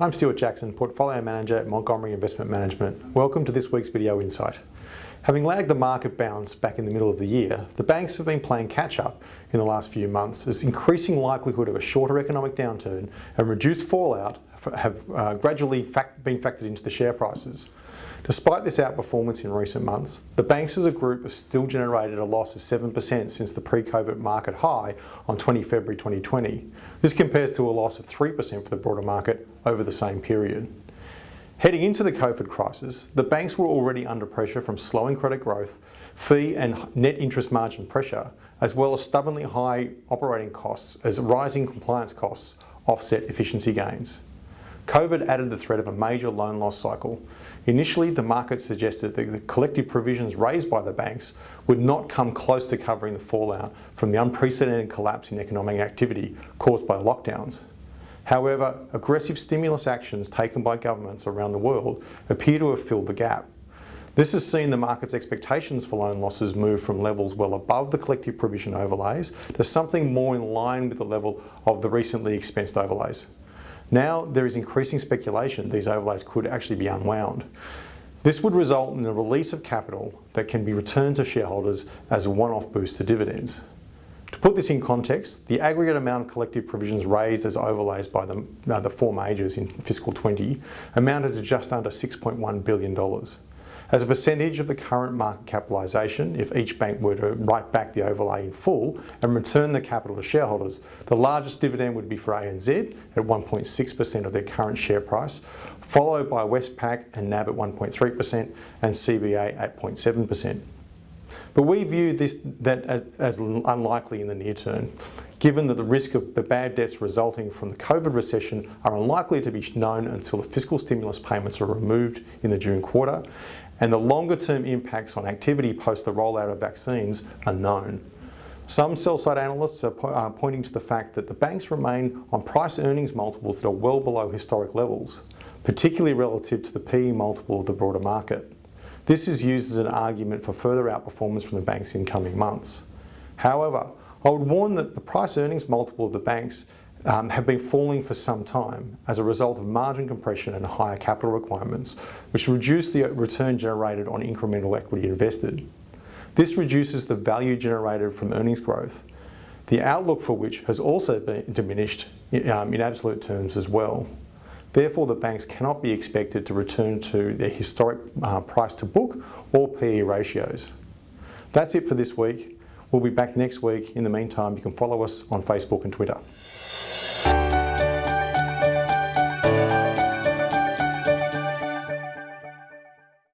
I'm Stuart Jackson, Portfolio Manager at Montgomery Investment Management. Welcome to this week's video insight. Having lagged the market bounce back in the middle of the year, the banks have been playing catch-up in the last few months as increasing likelihood of a shorter economic downturn and reduced fallout have gradually been factored into the share prices. Despite this outperformance in recent months, the banks as a group have still generated a loss of 7% since the pre-COVID market high on 20 February 2020. This compares to a loss of 3% for the broader market over the same period. Heading into the COVID crisis, the banks were already under pressure from slowing credit growth, fee and net interest margin pressure, as well as stubbornly high operating costs as rising compliance costs offset efficiency gains. COVID added the threat of a major loan loss cycle. Initially, the market suggested that the collective provisions raised by the banks would not come close to covering the fallout from the unprecedented collapse in economic activity caused by lockdowns. However, aggressive stimulus actions taken by governments around the world appear to have filled the gap. This has seen the market's expectations for loan losses move from levels well above the collective provision overlays to something more in line with the level of the recently expensed overlays. Now there is increasing speculation these overlays could actually be unwound. This would result in the release of capital that can be returned to shareholders as a one-off boost to dividends. To put this in context, the aggregate amount of collective provisions raised as overlays by the four majors in fiscal 20 amounted to just under $6.1 billion. As a percentage of the current market capitalisation, if each bank were to write back the overlay in full and return the capital to shareholders, the largest dividend would be for ANZ at 1.6% of their current share price, followed by Westpac and NAB at 1.3% and CBA at 0.7%. But we view that as unlikely in the near term, given that the risk of the bad debts resulting from the COVID recession are unlikely to be known until the fiscal stimulus payments are removed in the June quarter, and the longer-term impacts on activity post the rollout of vaccines are known. Some sell-side analysts are pointing to the fact that the banks remain on price-earnings multiples that are well below historic levels, particularly relative to the PE multiple of the broader market. This is used as an argument for further outperformance from the banks in coming months. However, I would warn that the price-earnings multiple of the banks have been falling for some time as a result of margin compression and higher capital requirements, which reduce the return generated on incremental equity invested. This reduces the value generated from earnings growth, the outlook for which has also been diminished in absolute terms as well. Therefore, the banks cannot be expected to return to their historic price to book or PE ratios. That's it for this week. We'll be back next week. In the meantime, you can follow us on Facebook and Twitter.